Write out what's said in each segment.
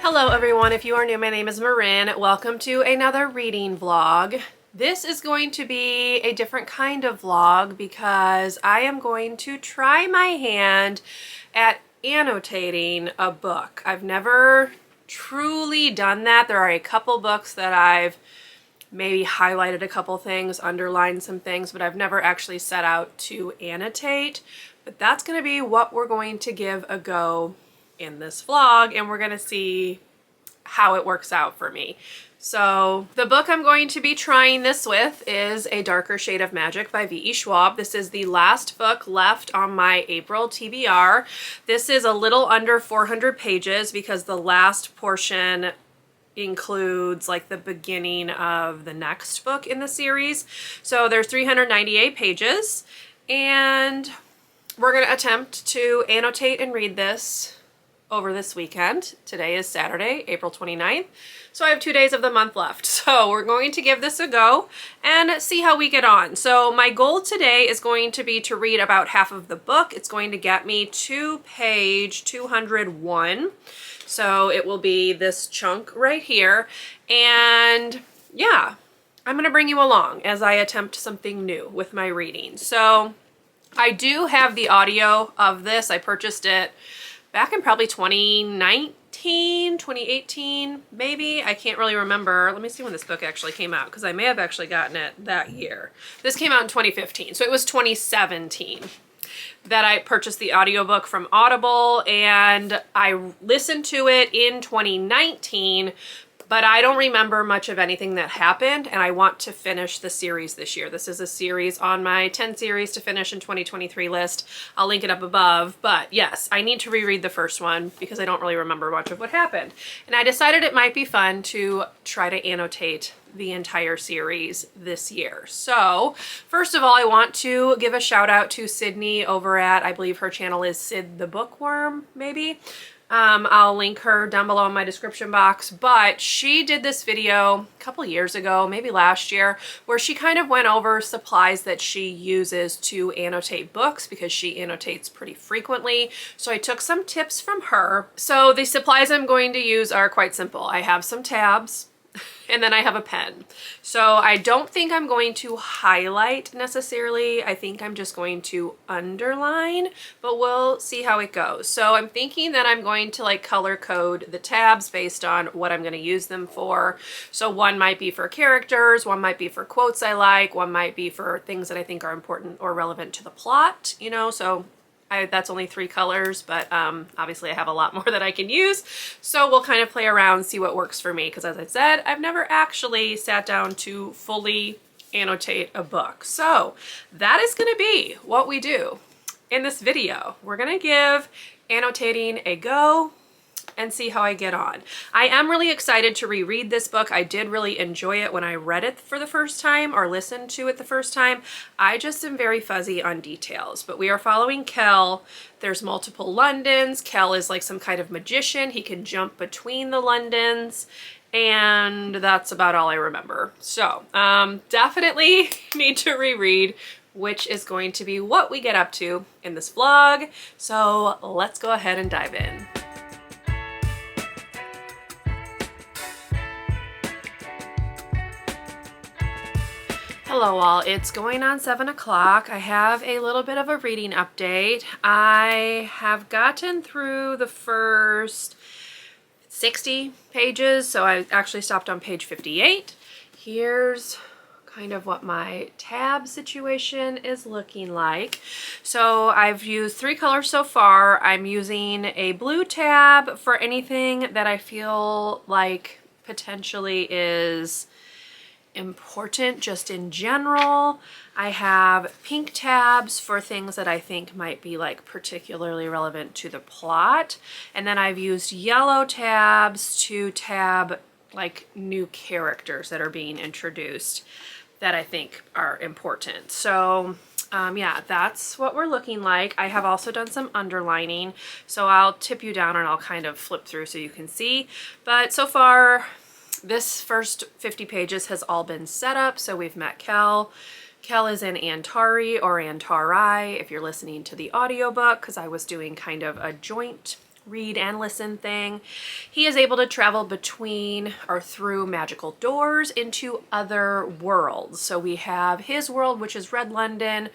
Hello everyone, if you are new, my name is Marin. Welcome to another reading vlog. This is going to be a different kind of vlog because I am going to try my hand at annotating a book. I've never truly done that. There are a couple books that I've maybe highlighted a couple things, underlined some things, but I've never actually set out to annotate. But that's going to be what we're going to give a go in this vlog, and we're going to see how it works out for me. So the book I'm going to be trying this with is A Darker Shade of Magic by V.E. Schwab. This is the last book left on my April TBR. This is a little under 400 pages because the last portion includes like the beginning of the next book in the series. So there's 398 pages, and we're going to attempt to annotate and read this over this weekend. Today is Saturday, April 29th. So I have 2 days of the month left. So we're going to give this a go and see how we get on. So my goal today is going to be to read about half of the book. It's going to get me to page 201. So it will be this chunk right here. And yeah, I'm going to bring you along as I attempt something new with my reading. So I do have the audio of this. I purchased it back in probably 2019, 2018, maybe. I can't really remember. Let me see when this book actually came out, because I may have actually gotten it that year. This came out in 2015, so it was 2017 that I purchased the audiobook from Audible, and I listened to it in 2019, but I don't remember much of anything that happened, and I want to finish the series this year. This is a series on my 10 series to finish in 2023 list. I'll link it up above, but yes, I need to reread the first one because I don't really remember much of what happened. And I decided it might be fun to try to annotate the entire series this year. So first of all, I want to give a shout out to Sydney over at, I believe her channel is Sid the Bookworm, maybe. I'll link her down below in my description box, but she did this video a couple years ago, maybe last year, where she kind of went over supplies that she uses to annotate books because she annotates pretty frequently. So I took some tips from her. So the supplies I'm going to use are quite simple. I have some tabs, and then I have a pen. So I don't think I'm going to highlight necessarily. I think I'm just going to underline, but we'll see how it goes. So I'm thinking that I'm going to like color code the tabs based on what I'm going to use them for. So one might be for characters, one might be for quotes I like, one might be for things that I think are important or relevant to the plot, you know, so that's only 3 colors, but obviously I have a lot more that I can use. So we'll kind of play around, see what works for me. Because as I said, I've never actually sat down to fully annotate a book. So that is going to be what we do in this video. We're going to give annotating a go and see how I get on. I am really excited to reread this book. I did really enjoy it when I read it for the first time or listened to it the first time. I just am very fuzzy on details, but we are following Kel. There's multiple Londons. Kel is like some kind of magician. He can jump between the Londons, and that's about all I remember. So definitely need to reread, which is going to be what we get up to in this vlog. So let's go ahead and dive in. Hello all, it's going on 7 o'clock. I have a little bit of a reading update. I have gotten through the first 60 pages, so I actually stopped on page 58. Here's kind of what my tab situation is looking like. So I've used 3 colors so far. I'm using a blue tab for anything that I feel like potentially is important just in general. I have pink tabs for things that I think might be like particularly relevant to the plot. And then I've used yellow tabs to tab like new characters that are being introduced that I think are important. So yeah, that's what we're looking like. I have also done some underlining, so I'll tip you down and I'll kind of flip through so you can see. But so far, this first 50 pages has all been set up. So we've met Kel. Kel is in Antari or Antari if you're listening to the audiobook, because I was doing kind of a joint read and listen thing. He is able to travel between or through magical doors into other worlds. So we have his world, which is Red London,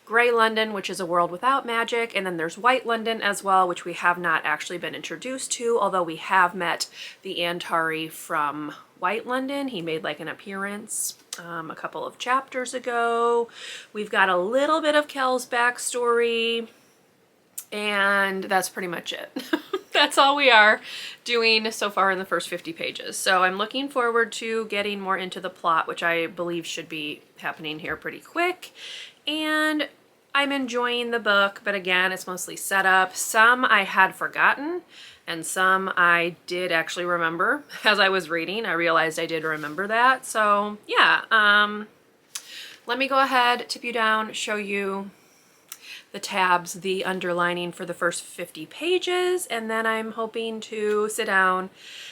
Gray London, which is a world without magic, and then there's White London as well, which we have not actually been introduced to, although we have met the Antari from White London. He made like an appearance a couple of chapters ago. We've got a little bit of Kel's backstory, and that's pretty much it. That's all we are doing so far in the first 50 pages. So I'm looking forward to getting more into the plot, which I believe should be happening here pretty quick. And I'm enjoying the book, but again, it's mostly setup. Some I had forgotten, and some I did actually remember. As I was reading, I realized I did remember that. So yeah, let me go ahead, tip you down, show you the tabs, the underlining for the first 50 pages, and then I'm hoping to sit down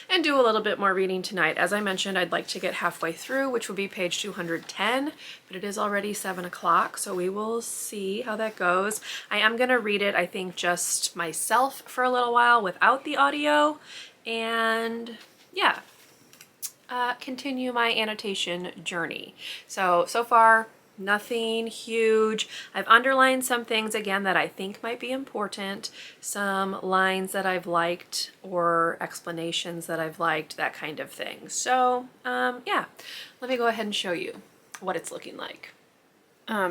and do a little bit more reading tonight. As I mentioned, I'd like to get halfway through, which would be page 210, but it is already 7 o'clock, so we will see how that goes. I am going to read it, I think, just myself for a little while without the audio, and yeah, continue my annotation journey. So far, nothing huge. I've underlined some things again that I think might be important, some lines that I've liked or explanations that I've liked, that kind of thing. So yeah, let me go ahead and show you what it's looking like.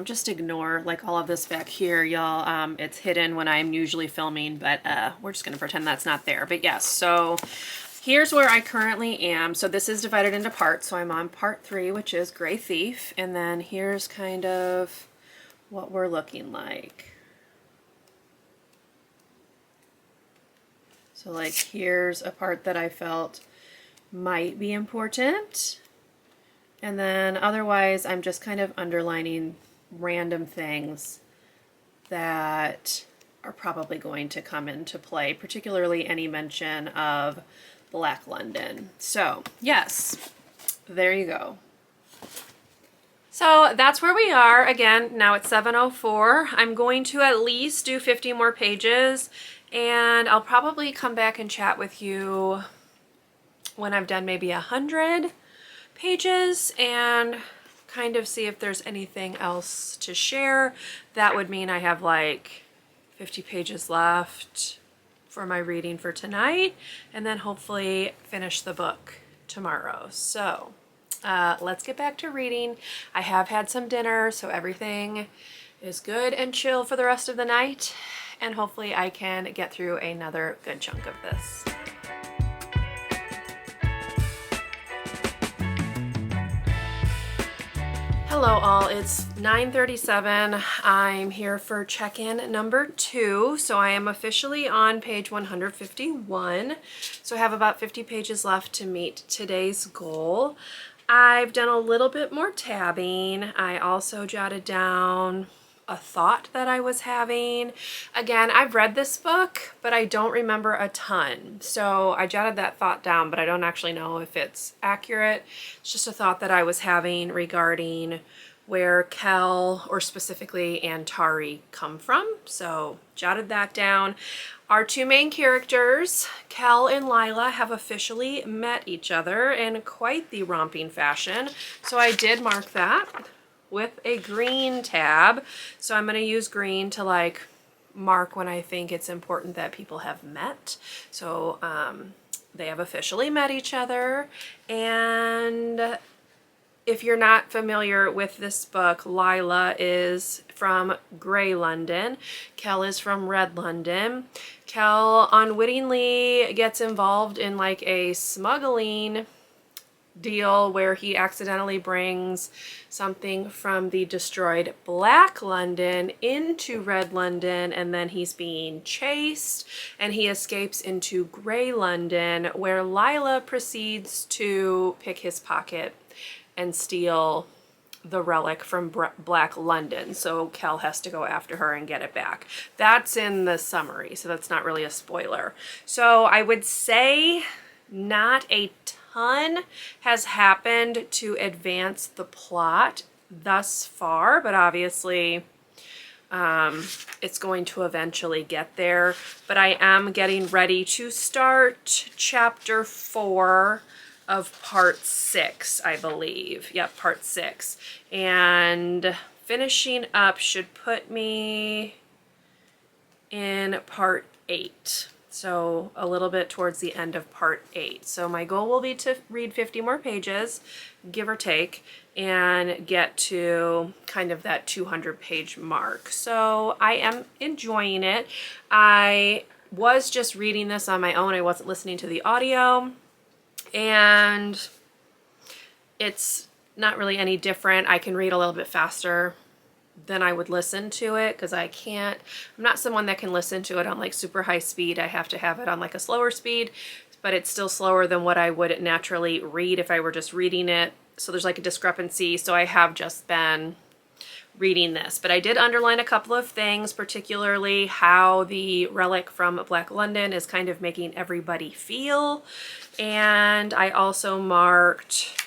Just ignore like all of this back here, y'all. It's hidden when I'm usually filming, but we're just gonna pretend that's not there. But yes, so here's where I currently am. So this is divided into parts. So I'm on part 3, which is Gray Thief. And then here's kind of what we're looking like. So like here's a part that I felt might be important. And then otherwise I'm just kind of underlining random things that are probably going to come into play, particularly any mention of Black London. So yes, there you go. So that's where we are. Again, now it's 7:04. I'm going to at least do 50 more pages, and I'll probably come back and chat with you when I've done maybe 100 pages and kind of see if there's anything else to share. That would mean I have like 50 pages left for my reading for tonight, and then hopefully finish the book tomorrow. So let's get back to reading. I have had some dinner, so everything is good and chill for the rest of the night, and hopefully I can get through another good chunk of this. Hello all, it's 9:37. I'm here for check-in number 2. So I am officially on page 151. So I have about 50 pages left to meet today's goal. I've done a little bit more tabbing. I also jotted down a thought that I was having. Again, I've read this book, but I don't remember a ton. So I jotted that thought down, but I don't actually know if it's accurate. It's just a thought that I was having regarding where Kel, or specifically Antari, come from. So jotted that down. Our 2 main characters, Kel and Lila, have officially met each other in quite the romping fashion. So I did mark that with a green tab. So I'm going to use green to like mark when I think it's important that people have met. So they have officially met each other. And if you're not familiar with this book, Lila is from Gray London. Kel is from Red London. Kel unwittingly gets involved in like a smuggling deal where he accidentally brings something from the destroyed Black London into Red London, and then he's being chased and he escapes into Gray London, where Lila proceeds to pick his pocket and steal the relic from Black London. So Kel has to go after her and get it back. That's in the summary, so that's not really a spoiler. So I would say not a ton has happened to advance the plot thus far, but obviously It's going to eventually get there, but I am getting ready to start chapter 4 of part 6, I believe. Yep, part 6. And finishing up should put me in part 8. So a little bit towards the end of part 8. So my goal will be to read 50 more pages, give or take, and get to kind of that 200-page mark. So I am enjoying it. I was just reading this on my own. I wasn't listening to the audio, and it's not really any different. I can read a little bit faster than I would listen to it, because I'm not someone that can listen to it on like super high speed. I have to have it on like a slower speed, but it's still slower than what I would naturally read if I were just reading it. So there's like a discrepancy. So I have just been reading this, but I did underline a couple of things, particularly how the relic from Black London is kind of making everybody feel. And I also marked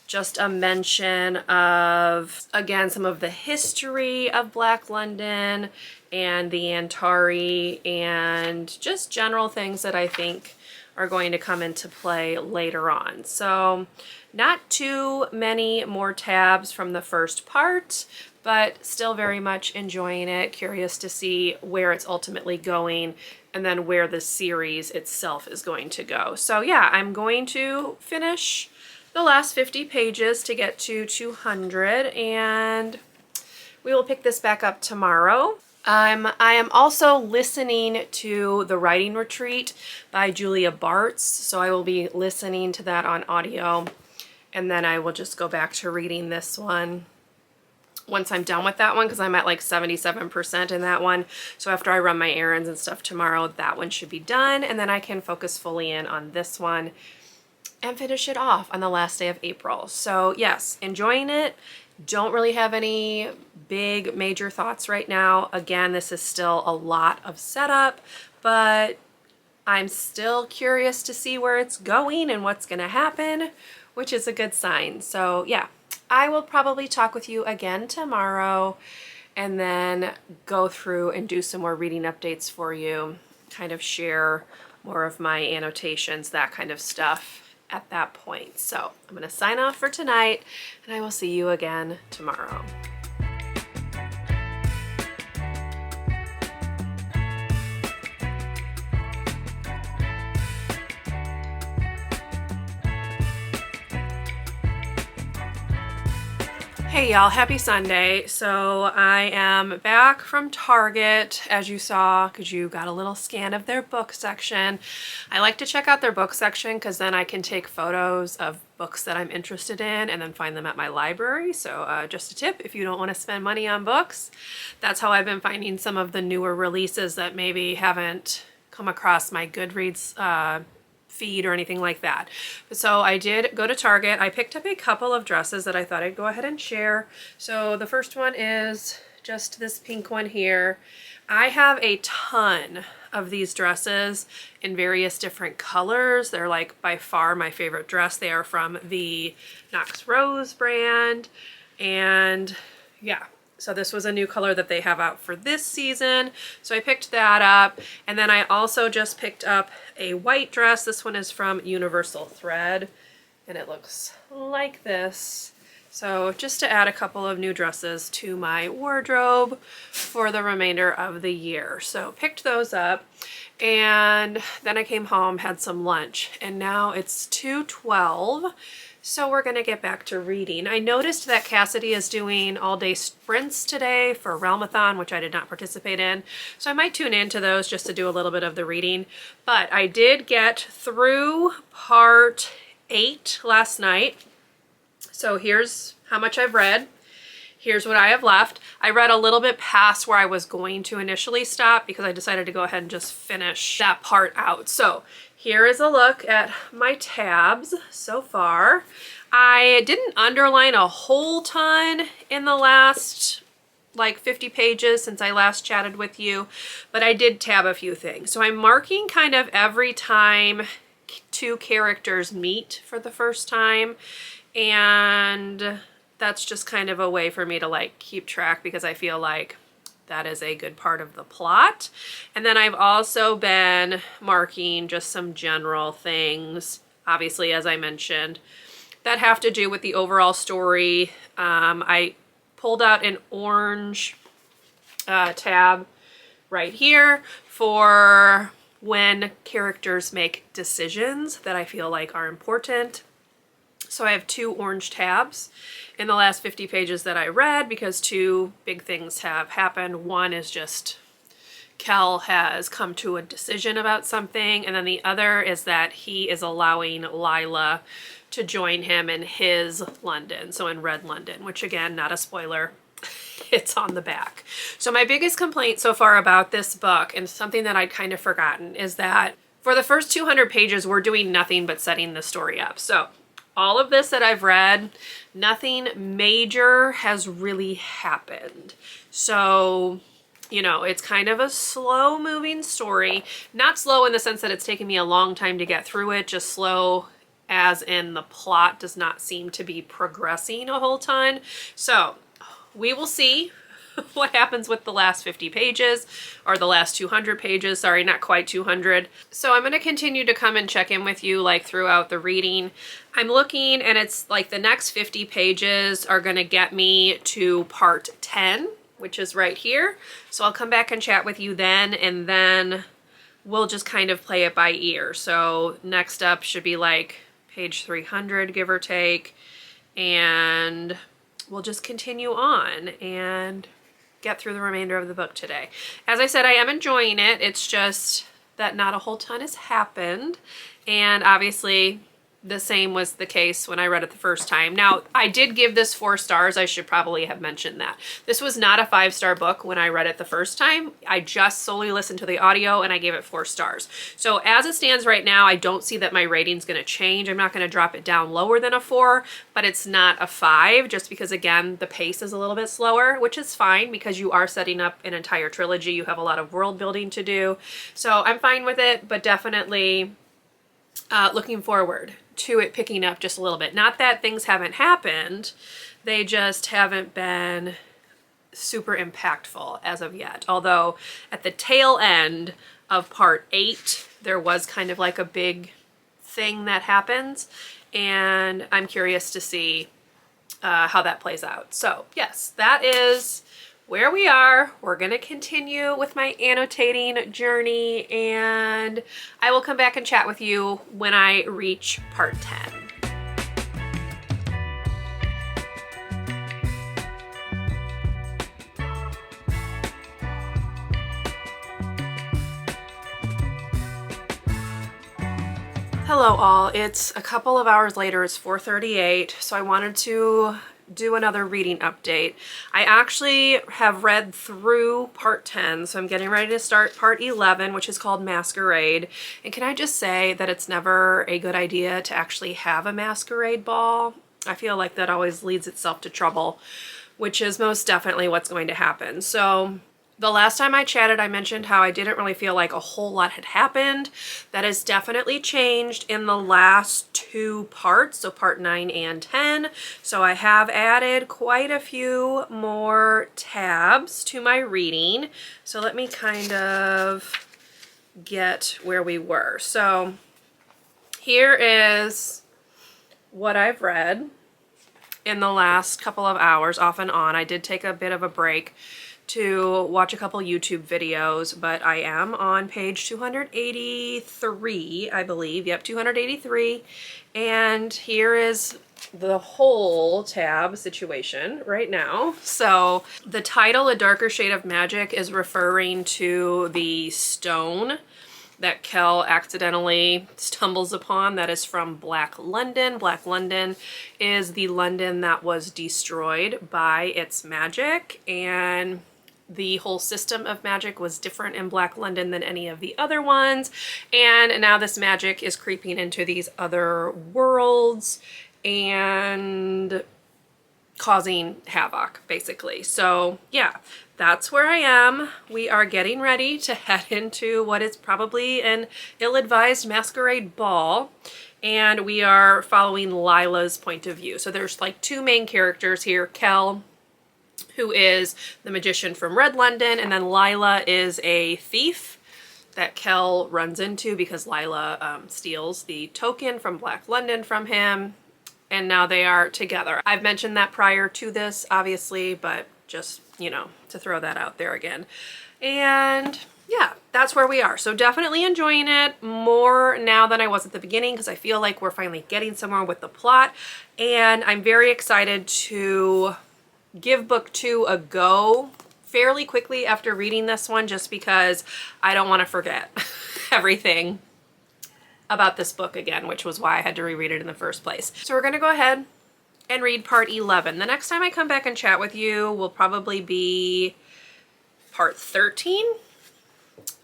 just a mention of, again, some of the history of Black London and the Antari, and just general things that I think are going to come into play later on. So not too many more tabs from the first part, but still very much enjoying it, curious to see where it's ultimately going, and then where the series itself is going to go. So yeah, I'm going to finish the last 50 pages to get to 200, and we will pick this back up tomorrow. I am also listening to The Writing Retreat by Julia Bartz, so I will be listening to that on audio, and then I will just go back to reading this one once I'm done with that one, because I'm at like 77% in that one. So after I run my errands and stuff tomorrow, that one should be done, and then I can focus fully in on this one and finish it off on the last day of April. So yes, enjoying it. Don't really have any big major thoughts right now. Again, this is still a lot of setup, but I'm still curious to see where it's going and what's gonna happen, which is a good sign. So yeah, I will probably talk with you again tomorrow, and then go through and do some more reading updates for you, kind of share more of my annotations, that kind of stuff at that point. So I'm going to sign off for tonight, and I will see you again tomorrow. Hey y'all, happy Sunday. So I am back from Target, as you saw, because you got a little scan of their book section. I like to check out their book section because then I can take photos of books that I'm interested in and then find them at my library. So just a tip, if you don't want to spend money on books, that's how I've been finding some of the newer releases that maybe haven't come across my Goodreads feed or anything like that. So I did go to Target. I picked up a couple of dresses that I thought I'd go ahead and share. So the first one is just this pink one here. I have a ton of these dresses in various different colors. They're like by far my favorite dress. They are from the Knox Rose brand, and yeah, so this was a new color that they have out for this season. So I picked that up. And then I also just picked up a white dress. This one is from Universal Thread, and it looks like this. So just to add a couple of new dresses to my wardrobe for the remainder of the year. So picked those up, and then I came home, had some lunch, and now it's 2:12. So we're going to get back to reading. I noticed that Cassidy is doing all-day sprints today for Realmathon, which I did not participate in. So I might tune into those just to do a little bit of the reading. But I did get through part 8 last night. So here's how much I've read. Here's what I have left. I read a little bit past where I was going to initially stop because I decided to go ahead and just finish that part out. So here is a look at my tabs so far. I didn't underline a whole ton in the last like 50 pages since I last chatted with you, but I did tab a few things. So I'm marking kind of every time two characters meet for the first time, and that's just kind of a way for me to like keep track, because I feel like that is a good part of the plot. And then I've also been marking just some general things, obviously, as I mentioned, that have to do with the overall story. I pulled out an orange tab right here for when characters make decisions that I feel like are important. So I have 2 orange tabs in the last 50 pages that I read because 2 big things have happened. One is just Kel has come to a decision about something, and then the other is that he is allowing Lila to join him in his London, so in Red London, which again, not a spoiler, it's on the back. So my biggest complaint so far about this book, and something that I'd kind of forgotten, is that for the first 200 pages, we're doing nothing but setting the story up. So all of this that I've read, nothing major has really happened. So, you know, it's kind of a slow moving story. Not slow in the sense that it's taken me a long time to get through it, just slow as in the plot does not seem to be progressing a whole ton. So we will see what happens with the last 50 pages, or the last 200 pages, sorry, not quite 200. So I'm going to continue to come and check in with you like throughout the reading. I'm looking and it's like the next 50 pages are going to get me to part 10, which is right here. So I'll come back and chat with you then, and then we'll just kind of play it by ear. So next up should be like page 300, give or take, and we'll just continue on and get through the remainder of the book today. As I said, I am enjoying it. It's just that not a whole ton has happened. And obviously the same was the case when I read it the first time. Now, I did give this 4 stars. I should probably have mentioned that. This was not a 5-star book when I read it the first time. I just solely listened to the audio and I gave it 4 stars. So as it stands right now, I don't see that my rating's going to change. I'm not going to drop it down lower than a 4, but it's not a 5 just because, again, the pace is a little bit slower, which is fine because you are setting up an entire trilogy. You have a lot of world building to do. So I'm fine with it, but definitely looking forward to it picking up just a little bit. Not that things haven't happened, they just haven't been super impactful as of yet. Although at the tail end of part 8, there was kind of like a big thing that happens, and I'm curious to see how that plays out. So yes, that is where we are. We're going to continue with my annotating journey, and I will come back and chat with you when I reach part 10. Hello all, it's a couple of hours later, it's 4:38, so I wanted to do another reading update. I actually have read through part 10, so I'm getting ready to start part 11, which is called Masquerade. And can I just say that it's never a good idea to actually have a masquerade ball? I feel like that always leads itself to trouble, which is most definitely what's going to happen. So the last time I chatted, I mentioned how I didn't really feel like a whole lot had happened. That has definitely changed in the last 2 parts, so part 9 and 10. So I have added quite a few more tabs to my reading. So let me kind of get where we were. So here is what I've read in the last couple of hours, off and on. I did take a bit of a break to watch a couple YouTube videos, but I am on page 283, I believe. Yep, 283. And here is the whole tab situation right now. So the title, A Darker Shade of Magic, is referring to the stone that Kel accidentally stumbles upon that is from Black London. Black London is the London that was destroyed by its magic, and the whole system of magic was different in Black London than any of the other ones, and now this magic is creeping into these other worlds and causing havoc, basically. So yeah, that's where I am. We are getting ready to head into what is probably an ill-advised masquerade ball, and we are following Lila's point of view. So there's like 2 main characters here, Kel who is the magician from Red London, and then Lila is a thief that Kel runs into because Lila steals the token from Black London from him, and now they are together. I've mentioned that prior to this, obviously, but just, you know, to throw that out there again. And yeah, that's where we are. So definitely enjoying it more now than I was at the beginning, because I feel like we're finally getting somewhere with the plot, and I'm very excited to give book 2 a go fairly quickly after reading this one, just because I don't want to forget everything about this book again, which was why I had to reread it in the first place. So we're going to go ahead and read part 11. The next time I come back and chat with you will probably be part 13.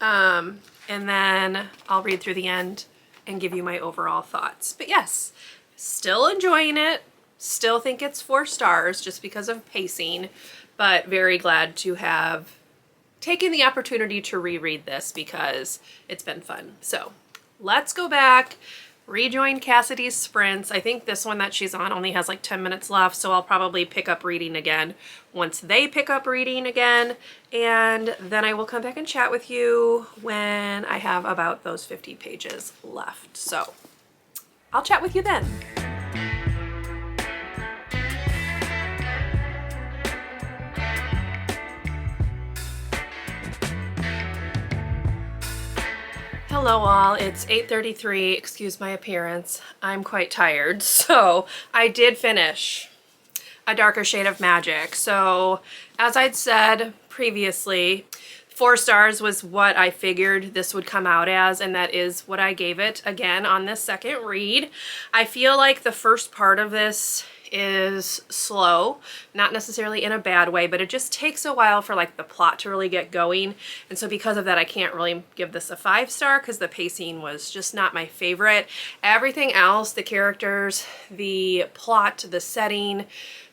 And then I'll read through the end and give you my overall thoughts. But yes, still enjoying it. Still think it's 4 stars just because of pacing, but very glad to have taken the opportunity to reread this because it's been fun. So let's go back, rejoin Cassidy's sprints. I think this one that she's on only has like 10 minutes left, so I'll probably pick up reading again once they pick up reading again, and then I will come back and chat with you when I have about those 50 pages left. So I'll chat with you then. Hello all, it's 8:33, excuse my appearance. I'm quite tired, so I did finish A Darker Shade of Magic. So as I'd said previously, 4 stars was what I figured this would come out as, and that is what I gave it again on this second read. I feel like the first part of this is slow, not necessarily in a bad way, but it just takes a while for like the plot to really get going. And so because of that, I can't really give this a 5 star because the pacing was just not my favorite. Everything else, the characters, the plot, the setting,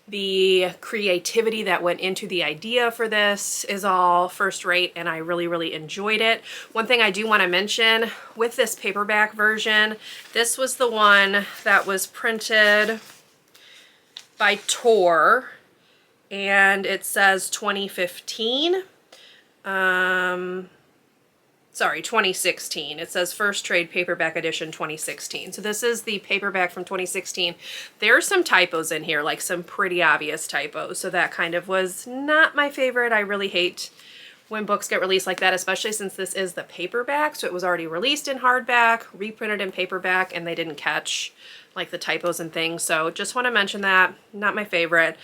the creativity that went into the idea for this is all first rate, and I really, really enjoyed it. One thing I do want to mention with this paperback version, this was the one that was printed by Tor, and it says 2015. Sorry, 2016. It says First Trade Paperback Edition 2016. So this is the paperback from 2016. There are some typos in here, like some pretty obvious typos. So that kind of was not my favorite. I really hate when books get released like that, especially since this is the paperback. So it was already released in hardback, reprinted in paperback, and they didn't catch like the typos and things. So just want to mention that. Not my favorite.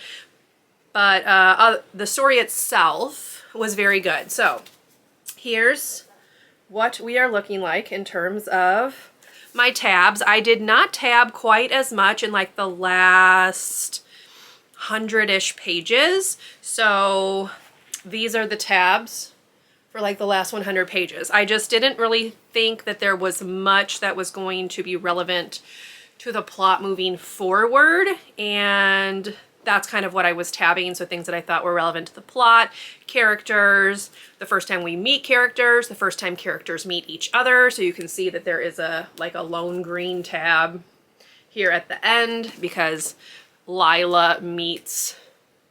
But the story itself was very good. So here's what we are looking like in terms of my tabs. I did not tab quite as much in like the last 100-ish pages. So these are the tabs for like the last 100 pages. I just didn't really think that there was much that was going to be relevant to the plot moving forward, and that's kind of what I was tabbing. So things that I thought were relevant to the plot, characters, the first time we meet characters, the first time characters meet each other. So you can see that there is a like a lone green tab here at the end because Lila meets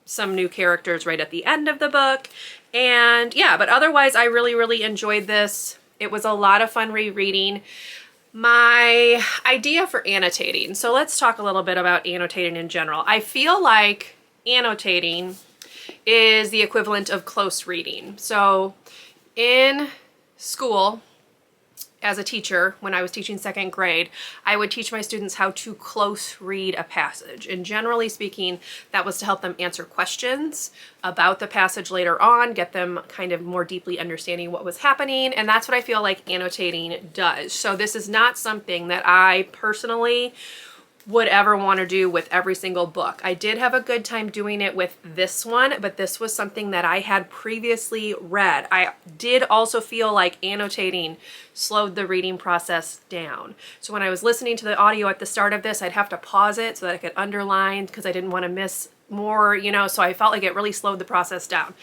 some new characters right at the end of the book. And yeah, but otherwise I really, really enjoyed this. It was a lot of fun rereading. My idea for annotating. So let's talk a little bit about annotating in general. I feel like annotating is the equivalent of close reading. So in school, as a teacher, when I was teaching 2nd grade, I would teach my students how to close read a passage. And generally speaking, that was to help them answer questions about the passage later on, get them kind of more deeply understanding what was happening. And that's what I feel like annotating does. So this is not something that I personally would ever want to do with every single book. I did have a good time doing it with this one, but this was something that I had previously read. I did also feel like annotating slowed the reading process down. So when I was listening to the audio at the start of this, I'd have to pause it so that I could underline because I didn't want to miss more, you know, so I felt like it really slowed the process down.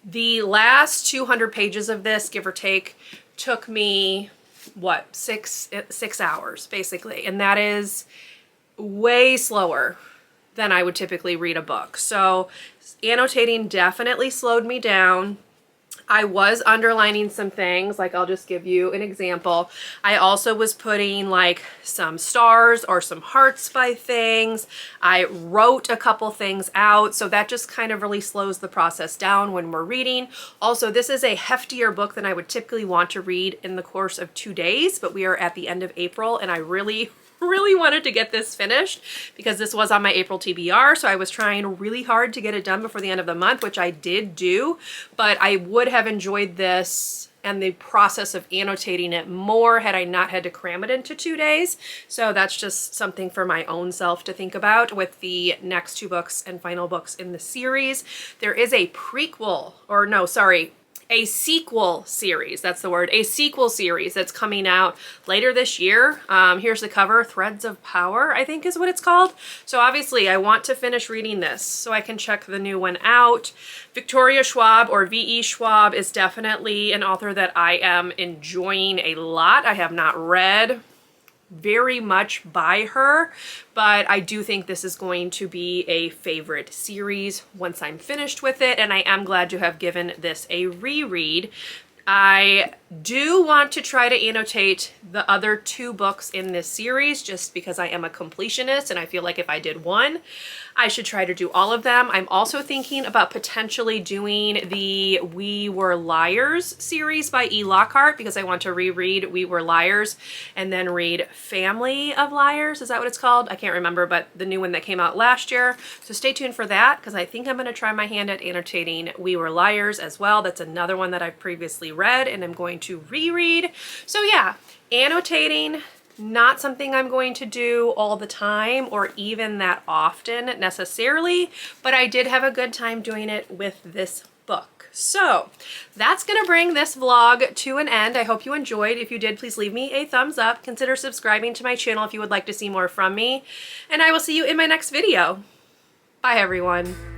The last 200 pages of this, give or take, took me, what, six hours basically, and that is way slower than I would typically read a book. So Annotating definitely slowed me down. I was underlining some things, like I'll just give you an example. I also was putting like some stars or some hearts by things. I wrote a couple things out, so that just kind of really slows the process down when we're reading. Also, this is a heftier book than I would typically want to read in the course of 2 days, but we are at the end of April and I really wanted to get this finished because this was on my April TBR, so I was trying really hard to get it done before the end of the month, which I did do, but I would have enjoyed this and the process of annotating it more had I not had to cram it into 2 days. So that's just something for my own self to think about with the next 2 books and final books in the series. There is a prequel, or no, sorry, a sequel series, that's the word, a sequel series that's coming out later this year. Here's the cover, Threads of Power, I think is what it's called. So obviously I want to finish reading this so I can check the new one out. Victoria Schwab, or V.E. Schwab, is definitely an author that I am enjoying a lot. I have not read very much by her, but I do think this is going to be a favorite series once I'm finished with it, and I am glad to have given this a reread. I do want to try to annotate the other 2 books in this series just because I am a completionist and I feel like if I did one, I should try to do all of them. I'm also thinking about potentially doing the We Were Liars series by E. Lockhart because I want to reread We Were Liars and then read Family of Liars. Is that what it's called? I can't remember, but the new one that came out last year. So stay tuned for that because I think I'm going to try my hand at annotating We Were Liars as well. That's another one that I've previously read and I'm going to reread. So yeah, annotating, not something I'm going to do all the time or even that often necessarily, but I did have a good time doing it with this book. So that's going to bring this vlog to an end. I hope you enjoyed. If you did, please leave me a thumbs up. Consider subscribing to my channel if you would like to see more from me, and I will see you in my next video. Bye everyone.